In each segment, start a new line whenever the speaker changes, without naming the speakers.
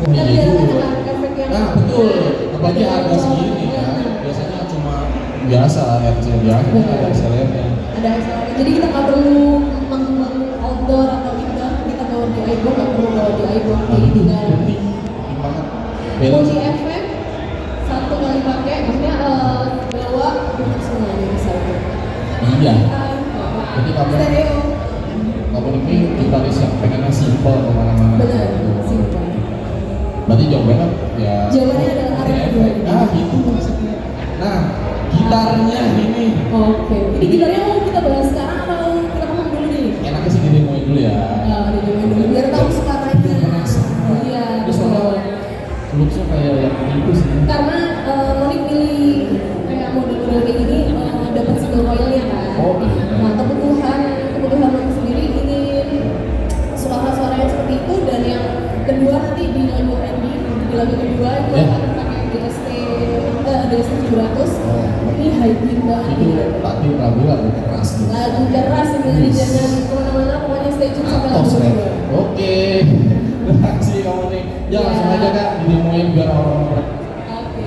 Oh
Kan
iya
biasanya
itu.
kan efek yang
Nah betul, apalagi harga segini ya. Biasanya cuma biasa, RC biasa, ada XLR-nya.
ada XLR. Jadi kita nggak perlu manggung outdoor atau indoor, kita bawa di iBook, nggak perlu bawa di iBook. Jadi tinggal
Penting banget.
multi efek, satu kali pakai, maksudnya bawa semua bisa.
Iya. Jadi kamu
Stereo.
ini gitaris yang pengennya simple kemana-mana.
Benar, simpel.
Berarti jawabannya ya.
Jawabannya adalah RF2.
Ah itu maksudnya. Nah, gitarnya ini.
Oke. Ini gitarnya mau kita bahas sekarang atau kita ngomong dulu nih?
Enaknya sih didemoin dulu ya.
Didemoin dulu biar tahu suaranya. Iya.
Terus soalnya looks-nya kayak yang itu sih.
Karena Monik pilih kayak model-model kayak gini dapat single coil-nya kan.
Oh iya.
Nah kebutuhan Monik sendiri ingin suara-suara yang seperti itu, dan yang kedua nanti di lagu Andy, di lagu kedua itu akan pakai DST 700. Ini hybrid banget.
Itu tadi lagu keras tuh.
Lagu keras yang jangan kemana-mana, pokoknya stay tune sampai lagu kedua.
Oke. Terima kasih kamu nih. Ya langsung aja Kak, didemoin biar orang-orang.
Oke.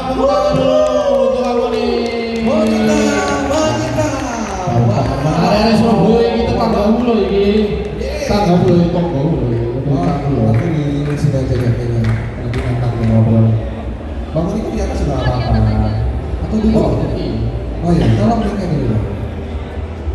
tepuk tangan dulu untuk aku nih.
Monica.
Area Surabaya kita tangga dulu ini. Tangga dulu itu tangga dulu.
Aku di sini aja ya kayaknya. Nanti nantang ngobrol. Bang Monica di atas sudah apa-apa? Atau dulu? Oh iya, tolong Monica dulu.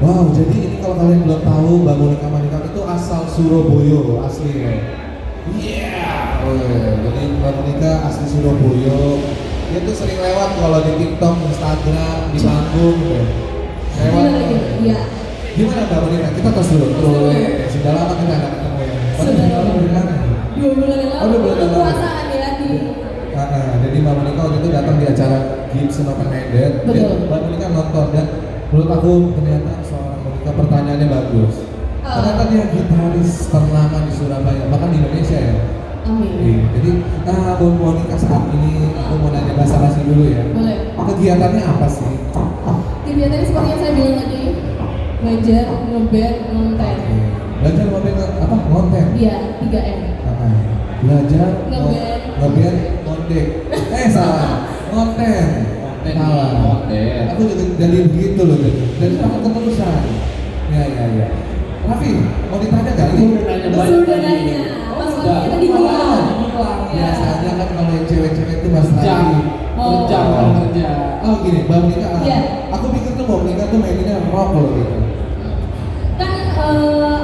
Wow, jadi ini kalau kalian belum tahu, Mbak Monica Manikam itu asal Surabaya, asli ya. Oh iya, jadi Mbak Monica asli Surabaya. Dia tuh sering lewat kalau di TikTok, Instagram, di panggung gitu. Lewat.
Iya.
Gimana Mbak Monica? Kita tos dulu. Sudah lama kita nggak ketemu ya.
Sudah lama.
Benar.
2 bulan yang lalu.
Oh, 2 bulan yang lalu.
Puasaan ya di.
Jadi Mbak Monica waktu itu datang di acara Gibson Open Minded.
Betul.
Mbak Monica nonton dan menurut aku ternyata seorang Monica pertanyaannya bagus. Ternyata dia gitaris ternama di Surabaya, bahkan di Indonesia ya.
Amin.
Jadi, Mbak Monica saat ini aku mau nanya basa-basi dulu ya.
Boleh.
Kegiatannya apa sih?
Kegiatannya seperti yang saya bilang tadi, belajar, ngeband, ngonten.
Belajar ngeband apa? Ngonten.
Iya, 3M.
Belajar
Ngeband.
ngeband ngontek. Salah. Ngonten. Salah.
Ngonten.
Aku juga jadi begitu loh. Jadi aku keterusan. Ya. Raffi, mau ditanya nggak? Ini
Udah nanya banyak.
Sudah nanya. Maksudnya tadi bilang.
biasanya kan kalau yang cewek-cewek itu Mas
Kerja.
Raffi.
Kerja,
Oh.
kerja.
Oh gini, Mbak Monica.
Iya.
Aku pikir tuh Mbak Monica tuh mainnya rock loh gitu.
Kan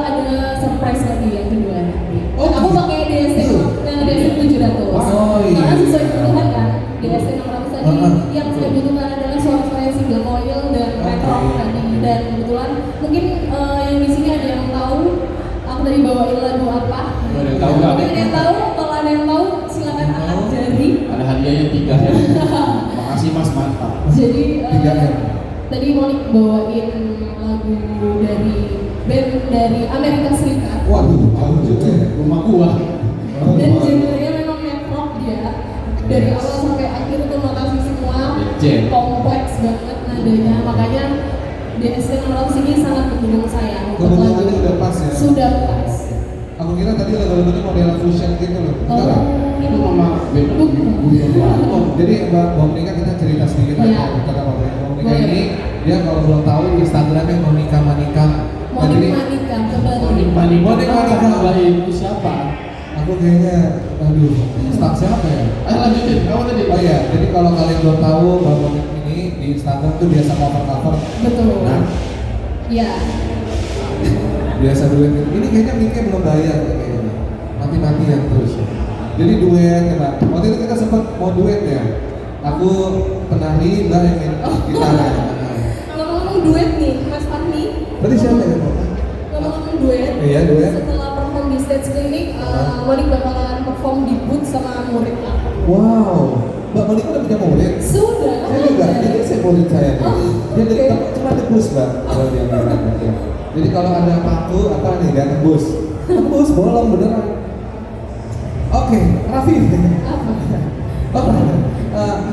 ada surprise lagi yang kedua nanti.
Oh,
Aku
gitu.
pakai DSC 700.
Oh, iya.
Karena sesuai kebutuhan kan. DSC 600 tadi yang saya butuhkan adalah suara-suara yang single coil dan retro tadi. Dan kebetulan mungkin yang di sini ada yang tahu aku tadi bawain lagu apa.
Ada yang tahu nggak?
Mungkin ada yang tahu. Kalau ada yang tahu silakan angkat jari.
Ada hadiahnya 3 ya. Makasih Mas, mantap.
Jadi
3M.
tadi Monik bawain lagu dari band dari Amerika Serikat.
Waduh, jauh juga ya.
Rumah gua.
Dan genre-nya memang net rock dia. Dari awal sampai akhir itu notasi semua
Legend.
kompleks banget nadanya. Makanya DST 600 ini sangat mendukung saya untuk lagu.
Kebutuhannya udah pas ya?
Sudah pas.
Aku kira tadi lagu-lagunya model fusion gitu loh. Betul nggak?
Itu nama band
Jadi Mbak Monica kita cerita sedikit
Iya.
aja tentang Mbak Monica
Boleh.
ini. Dia kalau belum tahu Instagramnya Monica Manika.
Monik Manika kembali.
Monik Manika.
Baik, itu siapa?
Aku kayaknya, aduh, staff siapa ya?
Ayo lanjutin, apa tadi?
Oh iya, jadi kalau kalian belum tahu Mbak Monica ini di Instagram tuh biasa cover-cover.
Betul.
Nah,
Ya.
biasa duet. Ini kayaknya mic-nya belum bayar nih kayaknya. Mati-matian terus. Jadi duet ya Mbak. Waktu itu kita sempat mau duet ya. Aku penari, Mbak yang main gitar ya.
Ngomong-ngomong duet nih, Mas Fahmi.
Tadi siapa ya Mbak?
Ngomong-ngomong duet.
Iya, duet.
Setelah perform di stage klinik, Monik bakalan perform di booth sama murid aku.
Wow, Mbak Monica udah punya murid?
Sudah.
Saya juga, ini saya murid saya nih.
Oh,
Dia
oke.
cuma tebus Mbak, kalau dia bilang. Ya. Jadi kalau ada paku apa nih, dia tebus. Tebus, bolong beneran. Oke, Raffi.
Apa?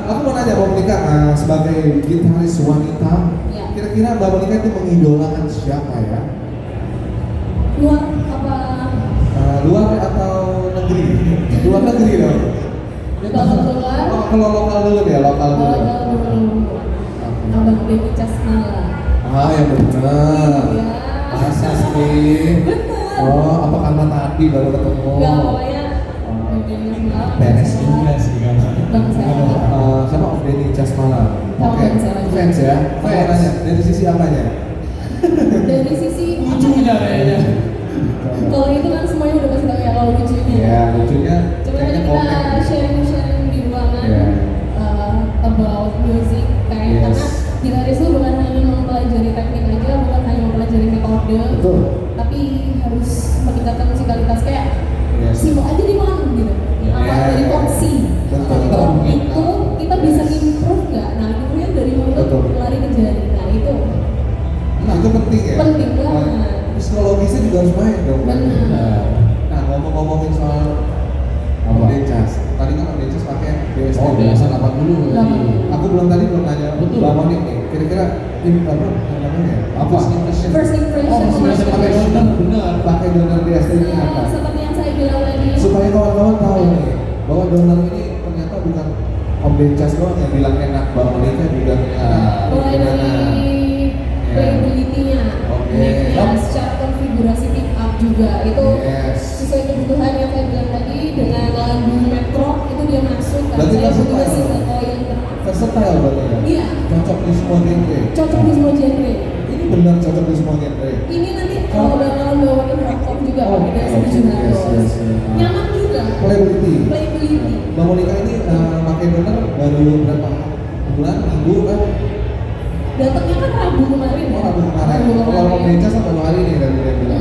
Aku mau nanya Mbak Monica, sebagai gitaris wanita,
Ya.
kira-kira Mbak Monica itu mengidolakan siapa ya?
Luar apa?
Luar atau negeri? Luar negeri dong.
Kalau luar?
Oh, kalau lokal dulu deh, lokal dulu.
Kalau dulu. Abang Dewi Casmala.
Yang benar.
Iya.
Masa sih?
Benar.
Oh, apa karena tadi baru ketemu?
Enggak, pokoknya Dewi Casmala.
Beres juga sih kan.
Bang Sarah.
Siapa Om Denny Casmala?
Sama
Oke,
Bang Sarah.
fans ya. Aku mau nanya, dari sisi apanya?
Dari sisi
Lucunya kayaknya.
kalau itu kan semuanya udah pasti tahu ya kalau lucunya.
Ya, lucunya.
Coba
kayaknya
tadi
komik.
kita sharing di ruangan
Iya.
about music kayak
Yes.
karena gitaris itu bukan hanya mempelajari teknik aja, bukan hanya mempelajari metode,
Betul.
tapi harus meningkatkan musikalitas kayak
Yes.
simpel aja di mana gitu.
Iya.
Apa dari porsi.
Betul.
Itu kita bisa improve nggak? Nah, improve dari mulut
Betul.
lari ke jari. Nah, itu
Nah, itu penting ya.
Penting banget.
Psikologisnya juga harus main dong.
benar.
Nah, ngomong-ngomongin soal
Apa?
Decas. Tadi kan Om Decas pakai DST.
Oh, biasa 80 tadi.
Aku belum nanya
Betul.
Mbak Monik nih. Kira-kira apa namanya?
Apa?
First impression.
First impression.
Oh,
First
pakai
impression.
donor, benar.
Pakai donor DST ini apa?
Seperti yang saya bilang tadi.
Supaya kawan-kawan tahu nih bahwa donor ini ternyata bukan Om Dencas doang yang bilang enak, Mbak Monica juga
Mulai
gimana?
dari playability-nya,
Oke.
secara konfigurasi pick up juga itu
Yes.
sesuai kebutuhan yang saya bilang tadi dengan lagu Metro itu dia masuk karena
Berarti
saya
versatile.
butuhnya single coil.
Versatile berarti ya?
Iya,
Cocok di semua genre.
cocok di semua genre.
Ini benar cocok di semua genre.
Ini nanti kalau bakalan bawain rock pop juga
Oh,
pakai dance
yes,
700.
yes.
Nyaman juga.
Playability.
Playability.
Mbak Monica ini pakai donor baru berapa bulan, minggu kan?
Datangnya kan Rabu kemarin ya.
Oh, Rabu kemarin.
Rabu
Kalau Om Dencas sama dua hari nih dari dia bilang.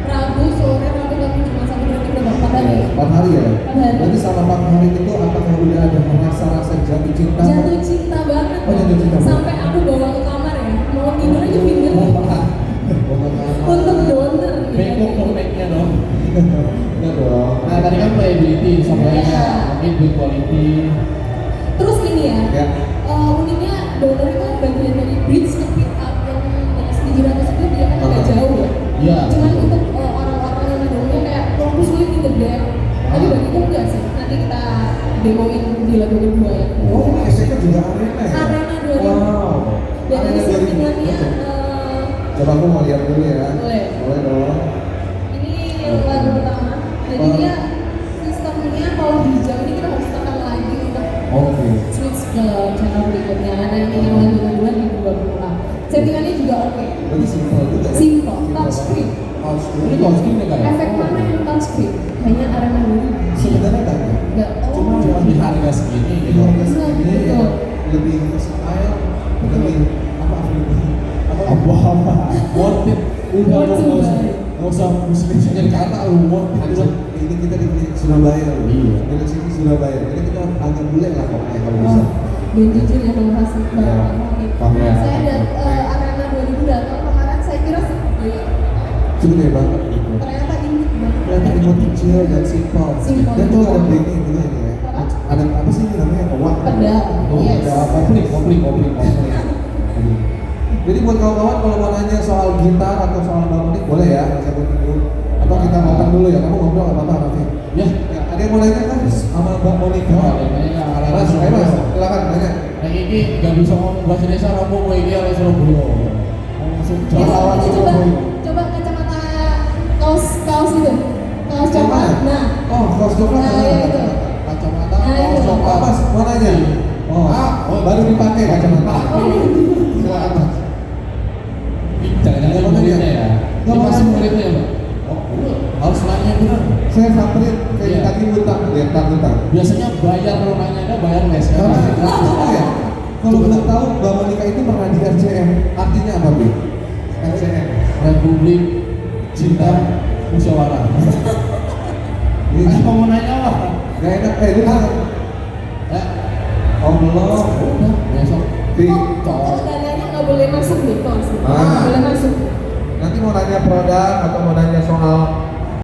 Rabu sore, Rabu tapi cuma satu berarti udah 4 hari.
4 hari ya?
4 hari.
Berarti selama 4 hari itu apakah udah ada rasa jatuh cinta?
Jatuh cinta banget.
Oh, jatuh cinta.
Sampai aku bawa ke kamar ya. Mau tidur aja pinggir. Untuk donor.
Bengkok dong backnya dong.
Enggak dong.
Nah tadi kan playability sampai
Iya.
mungkin build quality.
Terus ini ya.
Ya.
Uniknya donor itu bagian dari bridge ke pick up yang 700 itu dia kan agak jauh ya.
Iya.
Cuman untuk orang-orang yang ngedongnya kayak aku sulit di gede. Tapi bagiku enggak sih. Nanti kita demoin di lagu kedua ya.
Oh, ini efeknya juga arena ya?
Arena 2000.
Wow.
Dan ini
Arena 2000.
settingannya
Coba aku mau lihat dulu ya.
Boleh.
Boleh dong.
ini lagu pertama. Jadi dia sistemnya kalau di jam ini kita harus tekan lagi untuk
Oke.
switch ke channel berikutnya. Nah ini yang lagu kedua di 20 settingannya juga oke.
Berarti simple juga ya?
Simple, touchscreen.
Touchscreen.
Ini touchscreen ya kan?
Efek mana yang touchscreen? Hanya arena dulu.
Sebenarnya enggak ya?
Enggak.
Cuma di harga segini
Di
gitu.
harga segini
Betul.
lebih versatile, lebih apa?
Apa? Worth it. Udah
Worth
dong,
it.
nggak usah muslim jadi kata lu worth it.
Aduh, ini kita di Surabaya loh.
Iya.
Dari sini Surabaya. Jadi kita agak bule lah pokoknya kalau bisa.
Dan jujur ya nomor hasil banget.
Pamer.
Saya dan arena 2000 datang kemarin saya kira segede.
Segede banget gitu.
Ternyata ini banget.
Ternyata imut kecil dan simple.
Simple.
Dan juga ada blank juga ini ya. Ada apa sih namanya? Kowak.
Pedal.
Oh,
Yes.
pedal. Kopling. Jadi buat kawan-kawan kalau mau nanya soal gitar atau soal Mbak Monik boleh ya, bisa dulu. Atau kita ngobrol dulu ya, kamu ngobrol nggak apa-apa nanti.
Ya.
Ya, ada yang mau nanya kan sama Mbak Monik? Mas, ayo mas, silakan nanya.
Yang ini nggak bisa ngomong bahasa Indonesia, kamu mau ini harus Surabaya. Langsung
Ini,
jalan lawan
coba
Surabaya.
coba kacamata kaos itu. Kaos coklat. Nah,
Oh, kaos coklat.
Nah, ya itu.
Kacamata,
Nah,
kaos
itu.
coklat.
Oh, mas, mau nanya? Oh, baru dipakai kacamata. Silakan mas.
Ini jangan-jangan
Mau nanya?
muridnya ya.
Nggak
Ini
mau
pasti
nanya.
muridnya ya, Pak. Oh, harus nanya benar.
Saya samperin kayak
Iya.
tadi utang, dia utang.
Biasanya bayar kalau nanya bayar les kan.
Karena ya, kalau belum tahu Mbak Monika itu pernah di RCM, artinya apa Bu? RCM.
Republik Cinta Musyawarah.
Ini
Mau nanya apa?
gak enak, lu kan?
Ya,
Oh belum.
udah besok.
Di,
kalau dananya nggak boleh masuk nih kaos.
Ah.
Nggak boleh masuk.
nanti mau nanya produk atau mau nanya soal